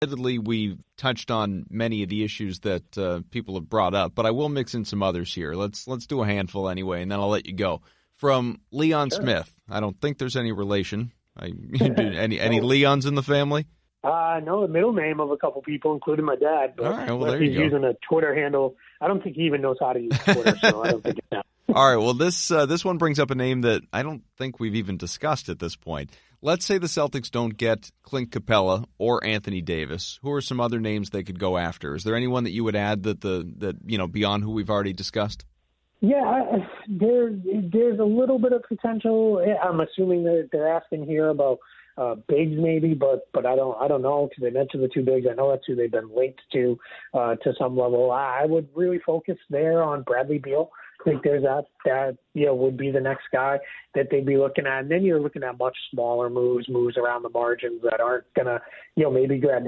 Admittedly, we've touched on many of the issues that people have brought up, but I will mix in some others here. Let's do a handful anyway, and then I'll let you go. From Leon Smith, I don't think there's any relation. Any Leons in the family? No, the middle name of a couple people, including my dad. But all right, well, there you he's go. Using a Twitter handle. I don't think he even knows how to use Twitter, so I don't think it's that. All right, well, this one brings up a name that I don't think we've even discussed at this point. Let's say the Celtics don't get Clint Capella or Anthony Davis. Who are some other names they could go after? Is there anyone that you would add that beyond who we've already discussed? Yeah, there's a little bit of potential. I'm assuming that they're asking here about bigs maybe, but I don't know because they mentioned the two bigs. I know that's who they've been linked to some level. I would really focus there on Bradley Beal. I think there's that would be the next guy that they'd be looking at. And then you're looking at much smaller moves around the margins that aren't gonna maybe grab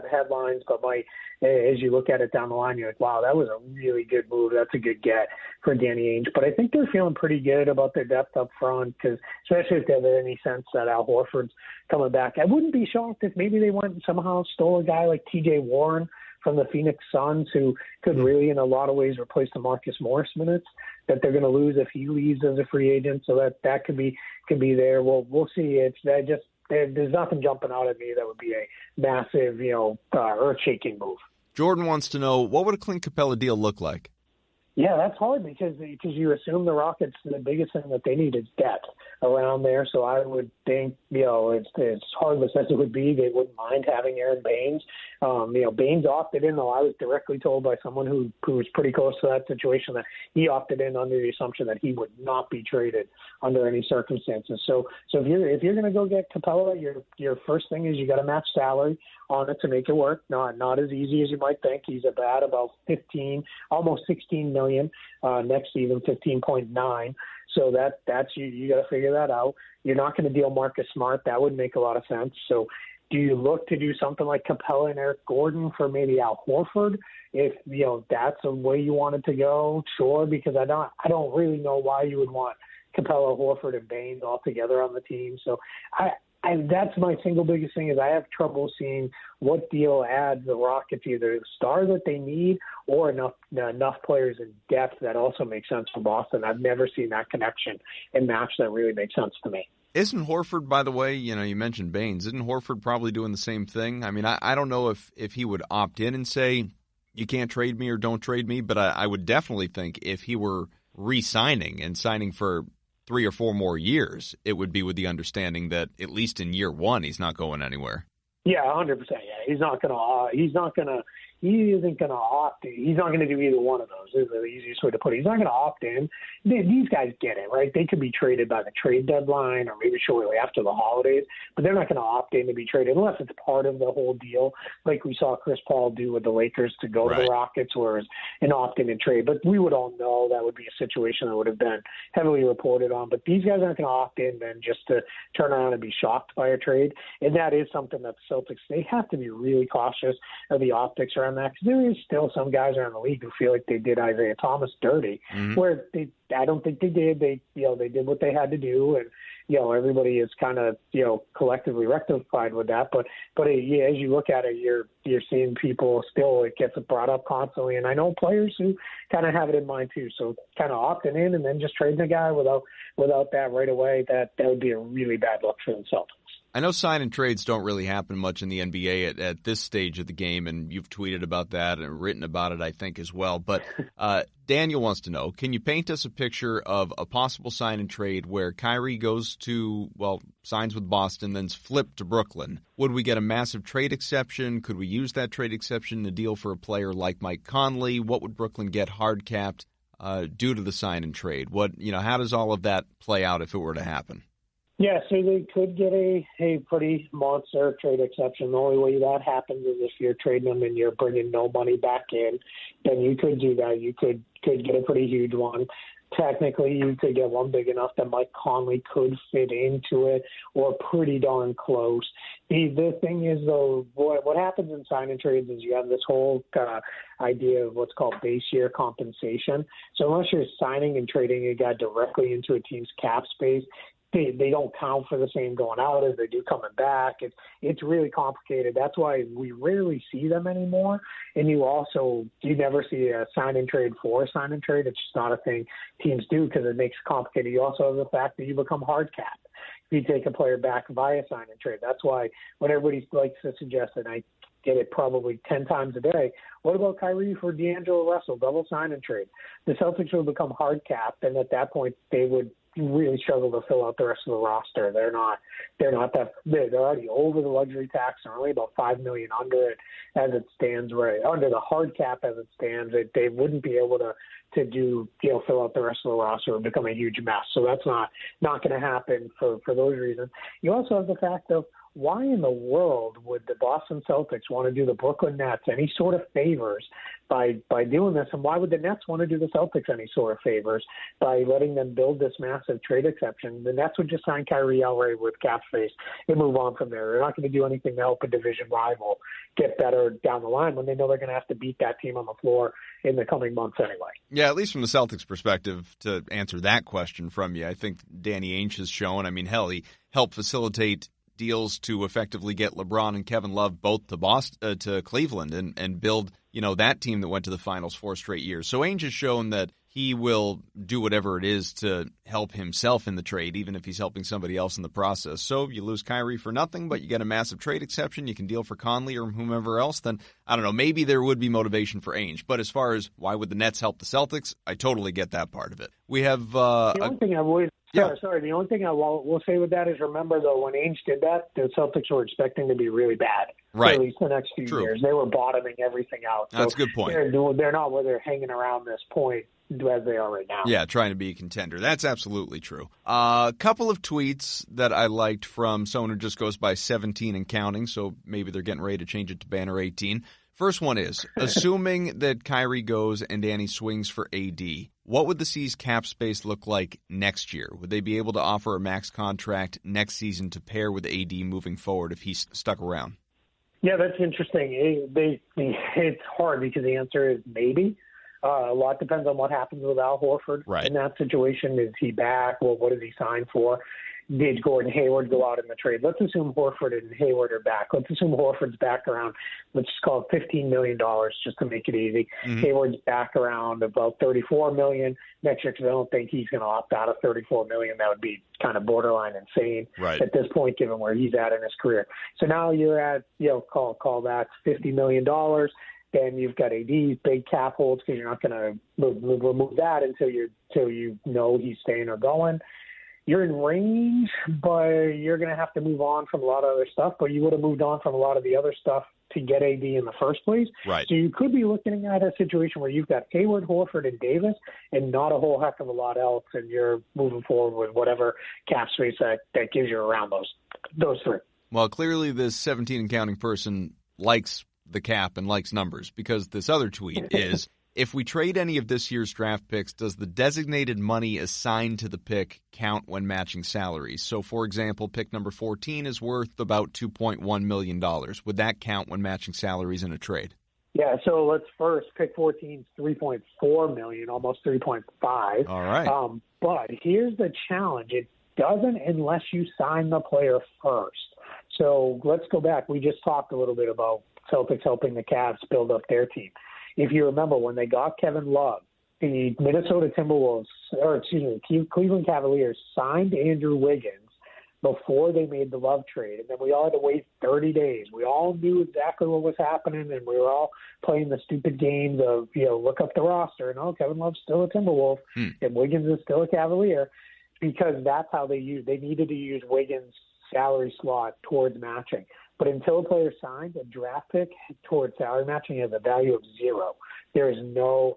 headlines, but might, as you look at it down the line, you're like, wow, that was a really good move. That's a good get for Danny Ainge. But I think they're feeling pretty good about their depth up front, because especially if they have any sense that Al Horford's coming back. I wouldn't be shocked if maybe they went and somehow stole a guy like T.J. Warren from the Phoenix Suns, who could really, in a lot of ways, replace the Marcus Morris minutes that they're going to lose if he leaves as a free agent. So that could be there. We'll see. There's nothing jumping out at me that would be a massive, earth-shaking move. Jordan wants to know, what would a Clint Capella deal look like? Yeah, that's hard because you assume the Rockets, the biggest thing that they need is depth around there. So I would think, it's hardless as it would be, they wouldn't mind having Aaron Baines. Baines opted in, though I was directly told by someone who was pretty close to that situation that he opted in under the assumption that he would not be traded under any circumstances. So if you're going to go get Capella, your first thing is you got to match salary on it to make it work. Not as easy as you might think. He's about 15, almost 16 million next season, 15.9. So that's you got to figure that out. You're not going to deal Marcus Smart. That would make a lot of sense. So do you look to do something like Capella and Eric Gordon for maybe Al Horford? If that's a way you wanted to go, sure. Because I don't really know why you would want Capella, Horford, and Baines all together on the team. So that's my single biggest thing is I have trouble seeing what deal adds the Rockets either the star that they need or enough players in depth that also makes sense for Boston. I've never seen that connection and match that really makes sense to me. Isn't Horford, by the way, you mentioned Baines, isn't Horford probably doing the same thing? I mean, I don't know if he would opt in and say, you can't trade me or don't trade me, but I would definitely think if he were re-signing and signing for 3 or 4 more years, it would be with the understanding that at least in year one, he's not going anywhere. Yeah, 100%. Yeah, he's not going to. He isn't going to opt in. He's not going to do either one of those. Is the easiest way to put it. He's not going to opt in. These guys get it, right? They could be traded by the trade deadline or maybe shortly after the holidays, but they're not going to opt in to be traded unless it's part of the whole deal, like we saw Chris Paul do with the Lakers to go to the Rockets, where it's an opt-in and trade. But we would all know that would be a situation that would have been heavily reported on. But these guys aren't going to opt in then just to turn around and be shocked by a trade, and that is something that the Celtics, they have to be really cautious of the optics around that, because there is still some guys around the league who feel like they did Isaiah Thomas dirty, where I don't think they did. They did what they had to do, and everybody is kind of collectively rectified with that. But as you look at it, you're seeing people still, it gets brought up constantly, and I know players who kind of have it in mind too. So kind of opting in and then just trading a guy without that right away, that would be a really bad look for the Celtics. I know sign and trades don't really happen much in the NBA at this stage of the game, and you've tweeted about that and written about it, I think, as well. But Daniel wants to know, can you paint us a picture of a possible sign and trade where Kyrie signs with Boston, then's flipped to Brooklyn? Would we get a massive trade exception? Could we use that trade exception in a deal for a player like Mike Conley? What would Brooklyn get hard capped due to the sign and trade? How does all of that play out if it were to happen? Yeah, so they could get a pretty monster trade exception. The only way that happens is if you're trading them and you're bringing no money back in, then you could do that. You could get a pretty huge one. Technically, you could get one big enough that Mike Conley could fit into it, or pretty darn close. The thing is, though, what happens in sign and trades is you have this whole idea of what's called base year compensation. So unless you're signing and trading a guy directly into a team's cap space, they don't count for the same going out as they do coming back. It's really complicated. That's why we rarely see them anymore. And you never see a sign and trade for a sign and trade. It's just not a thing teams do because it makes it complicated. You also have the fact that you become hard cap if you take a player back via sign and trade. That's why when everybody likes to suggest, and I get it probably 10 times a day, what about Kyrie for D'Angelo Russell, double sign and trade? The Celtics would become hard cap, and at that point they would really struggle to fill out the rest of the roster. They're not that big. They're already over the luxury tax. They're only about $5 million under it as it stands, right under the hard cap as it stands. They wouldn't be able to do fill out the rest of the roster and become a huge mess. So that's not going to happen for those reasons. You also have the fact of why in the world would the Boston Celtics want to do the Brooklyn Nets any sort of favors by doing this? And why would the Nets want to do the Celtics any sort of favors by letting them build this massive trade exception? The Nets would just sign Kyrie outright with cap space and move on from there. They're not going to do anything to help a division rival get better down the line when they know they're going to have to beat that team on the floor in the coming months anyway. Yeah, at least from the Celtics' perspective, to answer that question from you, I think Danny Ainge has shown, he helped facilitate deals to effectively get LeBron and Kevin Love both to Cleveland and build, that team that went to the finals 4 straight years. So Ainge has shown that he will do whatever it is to help himself in the trade, even if he's helping somebody else in the process. So you lose Kyrie for nothing, but you get a massive trade exception. You can deal for Conley or whomever else. Then, I don't know, maybe there would be motivation for Ainge. But as far as why would the Nets help the Celtics, I totally get that part of it. We have the only thing I would Sorry. The only thing I will say with that is remember, though, when Ainge did that, the Celtics were expecting to be really bad for at least the next few years. They were bottoming everything out. So that's a good point. They're not where they're hanging around this point as they are right now. Yeah, trying to be a contender. That's absolutely true. A couple of tweets that I liked from someone who just goes by 17 and counting, so maybe they're getting ready to change it to Banner 18. First one is, assuming that Kyrie goes and Danny swings for AD, what would the C's cap space look like next year? Would they be able to offer a max contract next season to pair with AD moving forward if he's stuck around? Yeah, that's interesting. It's hard because the answer is maybe. A lot depends on what happens with Al Horford in that situation. Is he back? Well, what does he sign for? Did Gordon Hayward go out in the trade? Let's assume Horford and Hayward are back. Let's assume Horford's back around, let's just call it $15 million just to make it easy. Mm-hmm. Hayward's back around about $34 million next year because I don't think he's going to opt out of $34 million. That would be kind of borderline insane at this point, given where he's at in his career. So now you're at, call that $50 million. Then you've got AD's big cap holds because you're not going to remove that until you know he's staying or going. You're in range, but you're going to have to move on from a lot of other stuff. But you would have moved on from a lot of the other stuff to get AD in the first place. Right. So you could be looking at a situation where you've got Hayward, Horford, and Davis, and not a whole heck of a lot else, and you're moving forward with whatever cap space that gives you around those three. Well, clearly this 17 and counting person likes the cap and likes numbers, because this other tweet is, if we trade any of this year's draft picks, does the designated money assigned to the pick count when matching salaries? So, for example, pick number 14 is worth about $2.1 million. Would that count when matching salaries in a trade? Yeah, so let's first pick 14's $3.4 million, almost $3.5. All right. But here's the challenge. It doesn't unless you sign the player first. So let's go back. We just talked a little bit about Celtics helping the Cavs build up their team. If you remember, when they got Kevin Love, the Cleveland Cavaliers signed Andrew Wiggins before they made the Love trade, and then we all had to wait 30 days. We all knew exactly what was happening, and we were all playing the stupid games of, look up the roster, and Kevin Love's still a Timberwolf, and Wiggins is still a Cavalier, because that's how they needed to use Wiggins' salary slot towards matching. But until a player signs, a draft pick towards salary matching has a value of 0. There is no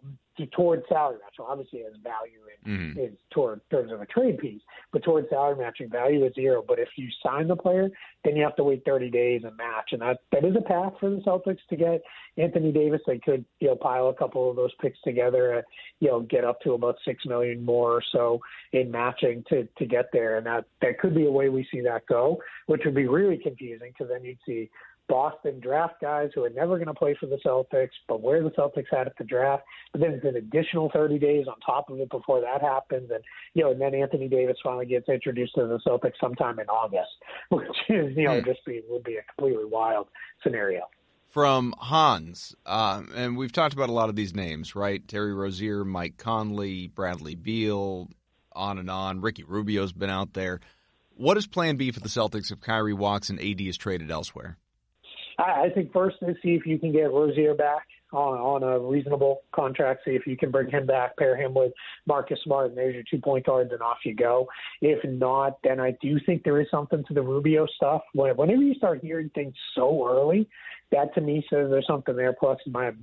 towards salary matching. Obviously, it has value in terms of a trade piece, but towards salary matching, value is 0. But if you sign the player, then you have to wait 30 days and match, and that is a path for the Celtics to get Anthony Davis. They could pile a couple of those picks together, get up to about $6 million more or so in matching to get there, and that could be a way we see that go, which would be really confusing because then you'd see Boston draft guys who are never going to play for the Celtics, but where the Celtics had at the draft. But then it's an additional 30 days on top of it before that happens. And, and then Anthony Davis finally gets introduced to the Celtics sometime in August, which is, would be a completely wild scenario. From Hans, and we've talked about a lot of these names, right? Terry Rozier, Mike Conley, Bradley Beal, on and on. Ricky Rubio's been out there. What is plan B for the Celtics if Kyrie walks and AD is traded elsewhere? I think first is see if you can get Rozier back on a reasonable contract. See if you can bring him back, pair him with Marcus Smart, and there's your 2-point guards, and off you go. If not, then I do think there is something to the Rubio stuff. Whenever you start hearing things so early, that to me says there's something there. Plus, my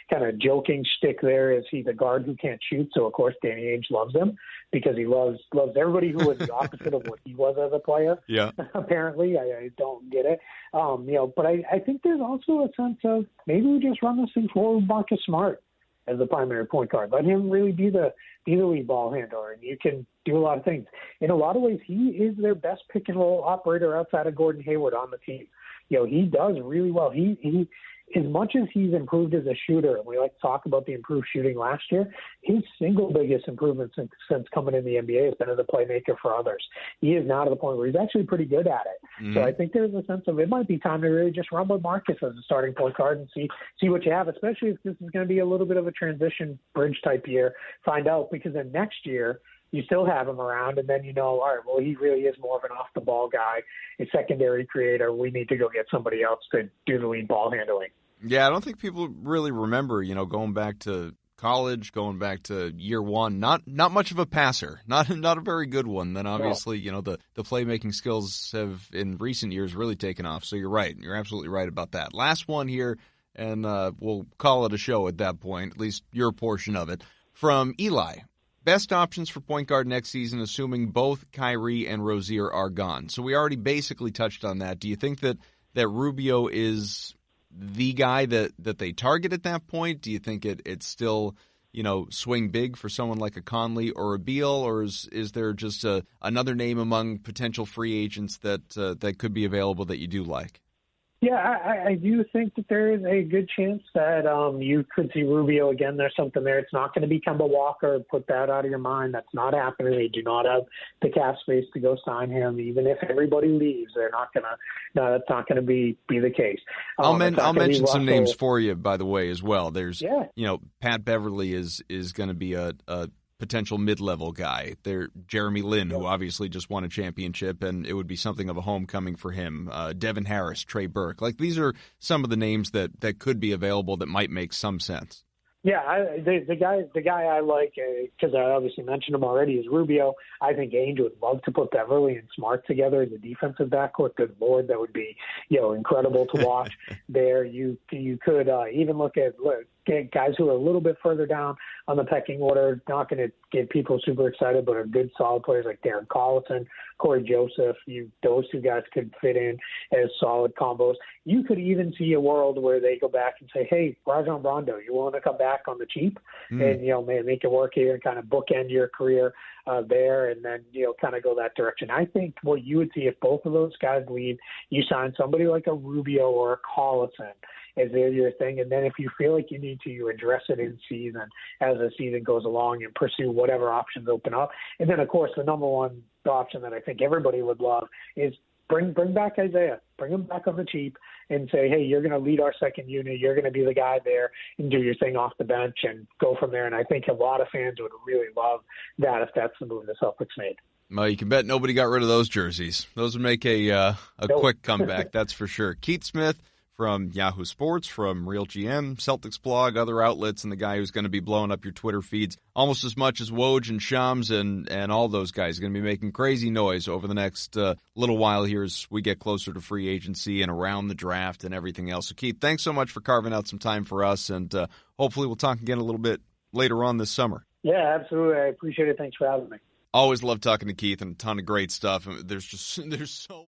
kind of joking shtick there is he's a guard who can't shoot, so of course Danny Ainge loves him because he loves everybody who was the opposite of what he was as a player. Yeah, apparently I don't get it. But I think there's also a sense of maybe we just run this thing forward with Marcus Smart as the primary point guard. Let him really be the lead ball handler, and you can do a lot of things. In a lot of ways, he is their best pick and roll operator outside of Gordon Hayward on the team. He does really well. He as much as he's improved as a shooter, and we like to talk about the improved shooting last year, his single biggest improvement since coming in the NBA has been as a playmaker for others. He is now to the point where he's actually pretty good at it. Mm-hmm. So I think there's a sense of it might be time to really just run with Marcus as a starting point guard and see what you have, especially if this is going to be a little bit of a transition bridge type year. Find out, because then next year you still have him around, and then all right, well, he really is more of an off-the-ball guy, a secondary creator. We need to go get somebody else to do the lead ball handling. Yeah, I don't think people really remember, going back to college, going back to year one, not much of a passer, not a very good one. Then obviously, the playmaking skills have in recent years really taken off. So you're right. You're absolutely right about that. Last one here, and we'll call it a show at that point, at least your portion of it. From Eli. Best options for point guard next season, assuming both Kyrie and Rozier are gone. So we already basically touched on that. Do you think that Rubio is the guy that they target at that point? Do you think it's still, swing big for someone like a Conley or a Beal, or is there just another name among potential free agents that could be available that you do like? Yeah, I do think that there is a good chance that you could see Rubio again. There's something there. It's not going to be Kemba Walker. Put that out of your mind. That's not happening. They do not have the cap space to go sign him. Even if everybody leaves, they're not going to. No, that's not going to be the case. I'll mention some names for you, by the way, as well. There's, Pat Beverly is going to be a potential mid-level guy. There, Jeremy Lin, who obviously just won a championship, and it would be something of a homecoming for him. Devin Harris, Trey Burke. These are some of the names that could be available that might make some sense. Yeah, the guy I like, because I obviously mentioned him already, is Rubio. I think Ainge would love to put Beverly and Smart together as a defensive backcourt. Good Lord, that would be incredible to watch. There, you could even look at guys who are a little bit further down on the pecking order, not going to get people super excited, but are good, solid players like Darren Collison, Corey Joseph. Those two guys could fit in as solid combos. You could even see a world where they go back and say, hey, Rajon Rondo, you want to come back on the cheap and, make it work here and kind of bookend your career there, and then, kind of go that direction. I think what you would see if both of those guys leave, you sign somebody like a Rubio or a Collison as your thing, and then if you feel like you need to, you address it in season as the season goes along and pursue whatever options open up. And then, of course, the number one option that I think everybody would love is bring back Isaiah. Bring him back on the cheap and say, hey, you're going to lead our second unit. You're going to be the guy there and do your thing off the bench and go from there. And I think a lot of fans would really love that if that's the move the Celtics made. Well, you can bet nobody got rid of those jerseys. Those would make a quick comeback, that's for sure. Keith Smith from Yahoo Sports, from Real GM, Celtics blog, other outlets, and the guy who's going to be blowing up your Twitter feeds almost as much as Woj and Shams and all those guys. Going to be making crazy noise over the next little while here as we get closer to free agency and around the draft and everything else. So, Keith, thanks so much for carving out some time for us, and hopefully we'll talk again a little bit later on this summer. Yeah, absolutely. I appreciate it. Thanks for having me. Always love talking to Keith, and a ton of great stuff. There's so